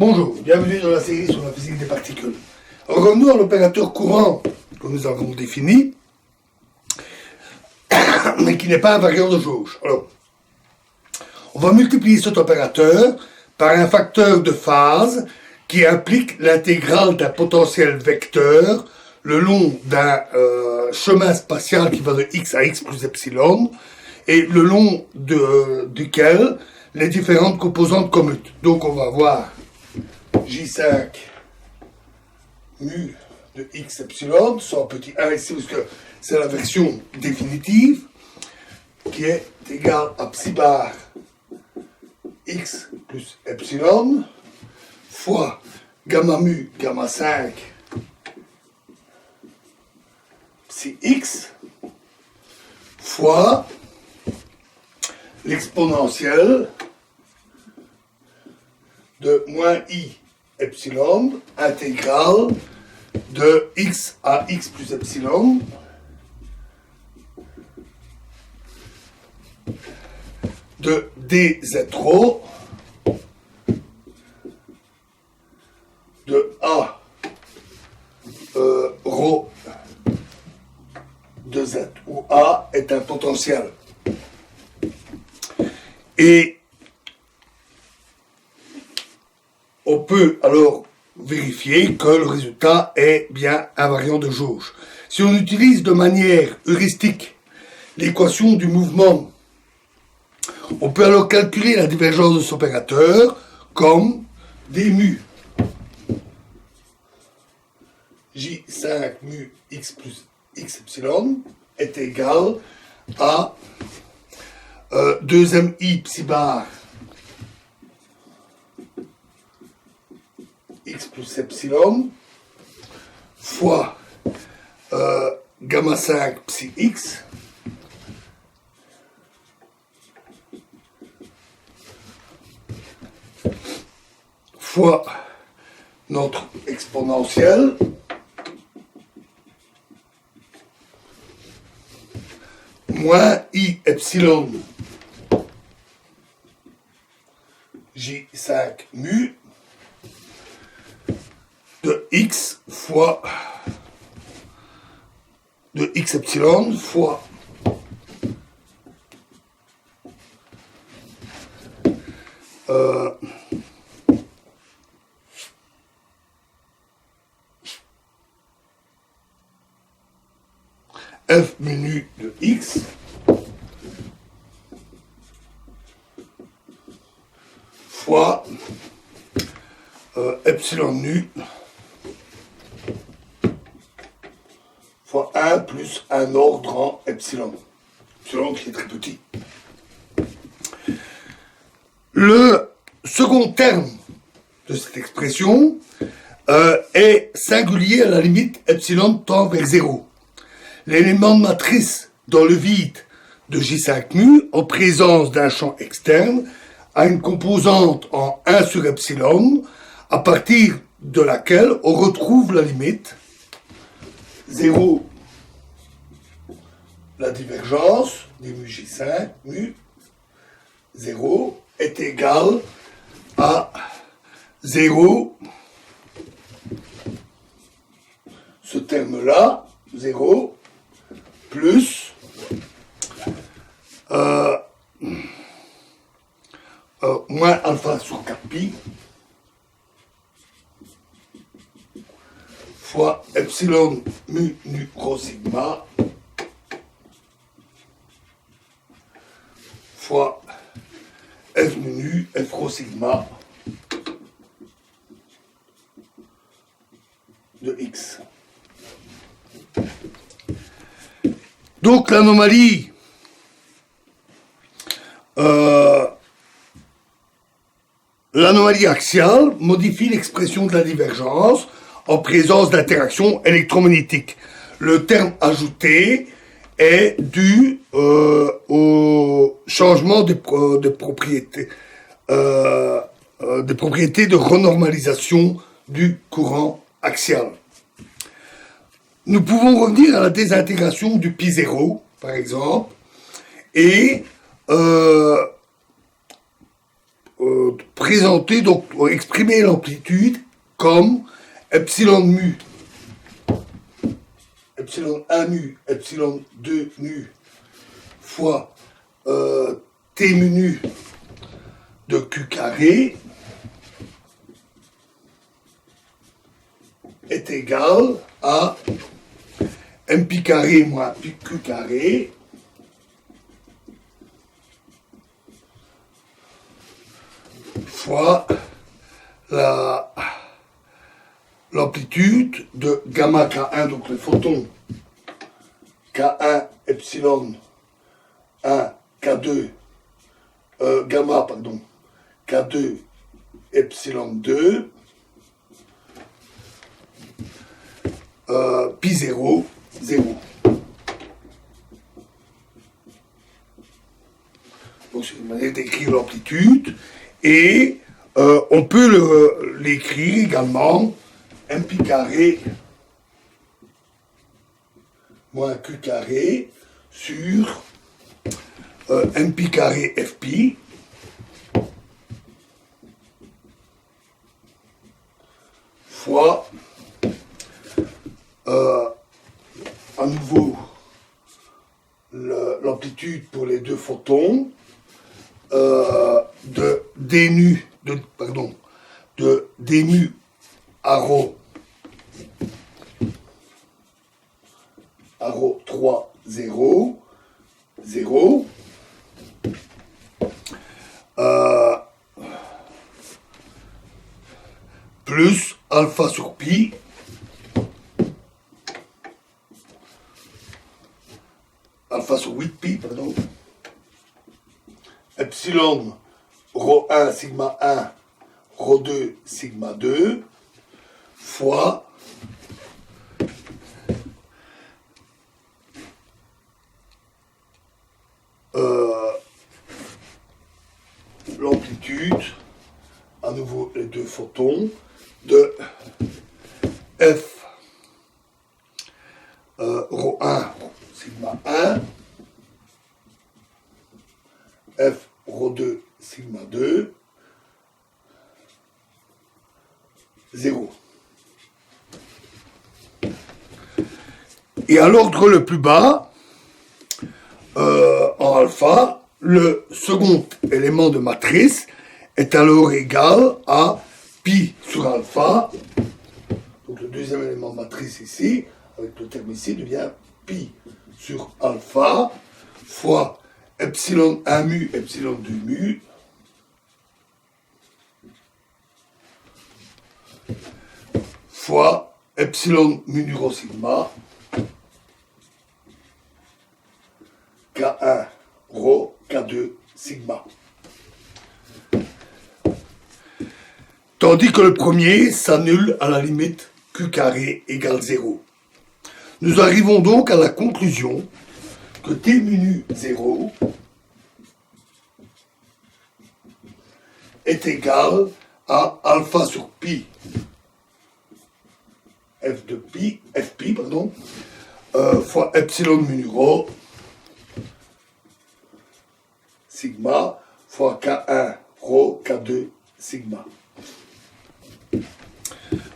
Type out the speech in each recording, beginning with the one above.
Bonjour, bienvenue dans la série sur la physique des particules. Revenons à l'opérateur courant que nous avons défini, mais qui n'est pas invariant de jauge. Alors, on va multiplier cet opérateur par un facteur de phase qui implique l'intégrale d'un potentiel vecteur le long d'un chemin spatial qui va de x à x plus epsilon, et le long duquel les différentes composantes commutent. Donc on va avoir J5 mu de x epsilon, sans petit 1 ici, parce que c'est la version définitive, qui est égale à psi bar x plus epsilon, fois gamma mu, gamma 5, psi x, fois l'exponentielle de moins i epsilon intégrale de x à x plus epsilon de dz rho de a rho de z, où a est un potentiel. Et on peut alors vérifier que le résultat est bien invariant de jauge. Si on utilise de manière heuristique l'équation du mouvement, on peut alors calculer la divergence de cet opérateur comme d mu J5 mu x plus x epsilon est égal à 2mi psi bar x plus epsilon fois gamma 5 psi x fois notre exponentielle moins i epsilon J5 mu de x fois de x epsilon fois f mu de x fois epsilon nu fois 1 plus un ordre en epsilon. Epsilon qui est très petit. Le second terme de cette expression est singulier à la limite epsilon tend vers 0. L'élément de matrice dans le vide de J5 mu, en présence d'un champ externe, a une composante en 1 sur epsilon, à partir de laquelle on retrouve la limite 0, la divergence du mu J5 mu 0 est égale à 0, ce terme-là, 0, plus moins alpha sur 4 pi fois epsilon mu nu rho sigma fois f mu nu f rho sigma de x. Donc l'anomalie axiale modifie l'expression de la divergence en présence d'interactions électromagnétiques. Le terme ajouté est dû au changement des propriétés de renormalisation du courant axial. Nous pouvons revenir à la désintégration du pi 0, par exemple, et présenter, donc exprimer l'amplitude comme epsilon mu, epsilon 1 mu, epsilon 2 mu, fois T mu nu de Q carré est égal à M pi carré moins Q carré fois l'amplitude de gamma K1, donc le photon K1 epsilon 1 K2 gamma pardon K2 epsilon 2 pi 0 0. Donc c'est une manière d'écrire l'amplitude et on peut l'écrire également M pi carré moins Q carré sur M pi carré F pi fois à nouveau l'amplitude pour les deux photons de d nu de d mu arrow 3 0 0 plus alpha sur pi alpha sur 8pi pardon epsilon rho 1 sigma 1 rho 2 sigma 2 fois l'amplitude, à nouveau les deux photons, de F rho 1 sigma 1 F rho 2 sigma 2 0. Et à l'ordre le plus bas, en alpha, le second élément de matrice est alors égal à pi sur alpha. Donc le deuxième élément de matrice ici, avec le terme ici, devient pi sur alpha fois epsilon 1 mu, epsilon 2 mu, fois epsilon mu nu rho sigma, K1 rho, K2 sigma. Tandis que le premier s'annule à la limite Q carré égale 0. Nous arrivons donc à la conclusion que T mu nu 0 est égal à alpha sur pi F de pi, Fpi, pardon, fois epsilon mu nu rho sigma fois K1 rho K2 sigma.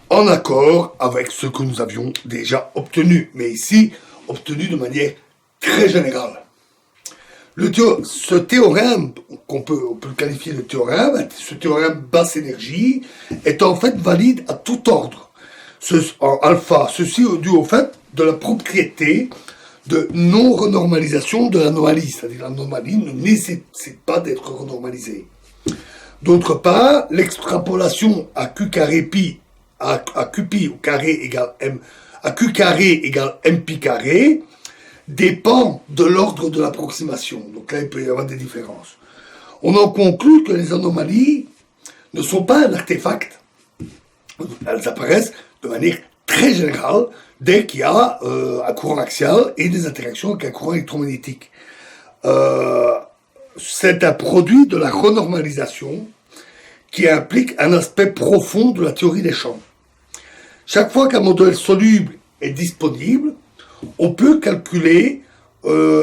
En accord avec ce que nous avions déjà obtenu, mais ici obtenu de manière très générale. Ce théorème, on peut le qualifier de théorème, ce théorème basse énergie, est en fait valide à tout ordre. En alpha, ceci est dû au fait de la propriété de non-renormalisation de l'anomalie, c'est-à-dire l'anomalie ne nécessite pas d'être renormalisée. D'autre part, l'extrapolation à Q carré pi, à Q pi au carré égale M, à Q carré égale M pi carré, dépend de l'ordre de l'approximation. Donc là, il peut y avoir des différences. On en conclut que les anomalies ne sont pas un artefact. Elles apparaissent de manière très générale dès qu'il y a un courant axial et des interactions avec un courant électromagnétique. C'est un produit de la renormalisation qui implique un aspect profond de la théorie des champs. Chaque fois qu'un modèle soluble est disponible, on peut calculer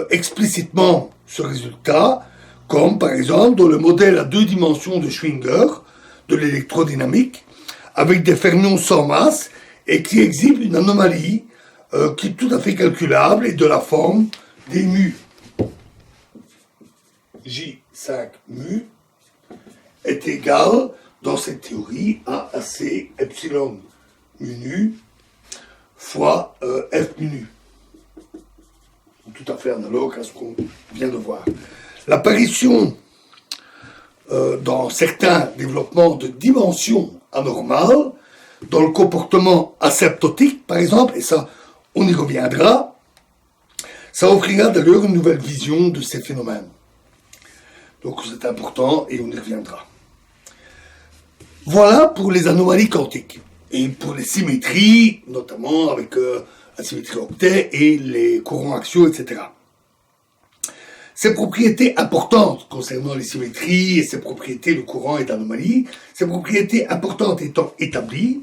explicitement ce résultat comme par exemple dans le modèle à 2 dimensions de Schwinger, de l'électrodynamique, avec des fermions sans masse et qui exhibent une anomalie qui est tout à fait calculable et de la forme des mu. J5 mu est égal, dans cette théorie, à AC epsilon mu nu fois F mu nu. Tout à fait analogue à ce qu'on vient de voir. L'apparition dans certains développements de dimensions anormales, dans le comportement asymptotique, par exemple, et ça, on y reviendra, ça offrira d'ailleurs une nouvelle vision de ces phénomènes. Donc c'est important et on y reviendra. Voilà pour les anomalies quantiques. Et pour les symétries, notamment avec la symétrie octet et les courants axiaux, etc. Ces propriétés importantes concernant les symétries et ces propriétés de courant et d'anomalie, ces propriétés importantes étant établies,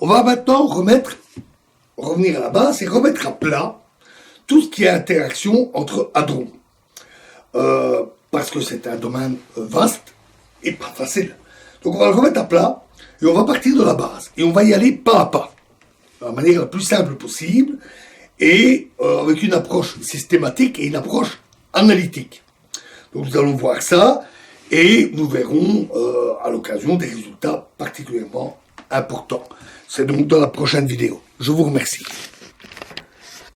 on va maintenant revenir à la base et remettre à plat tout ce qui est interaction entre hadrons. Parce que c'est un domaine vaste et pas facile. Donc on va le remettre à plat et on va partir de la base. Et on va y aller pas à pas, de la manière la plus simple possible et avec une approche systématique et une approche analytique. Donc nous allons voir ça et nous verrons à l'occasion des résultats particulièrement importants. C'est donc dans la prochaine vidéo. Je vous remercie.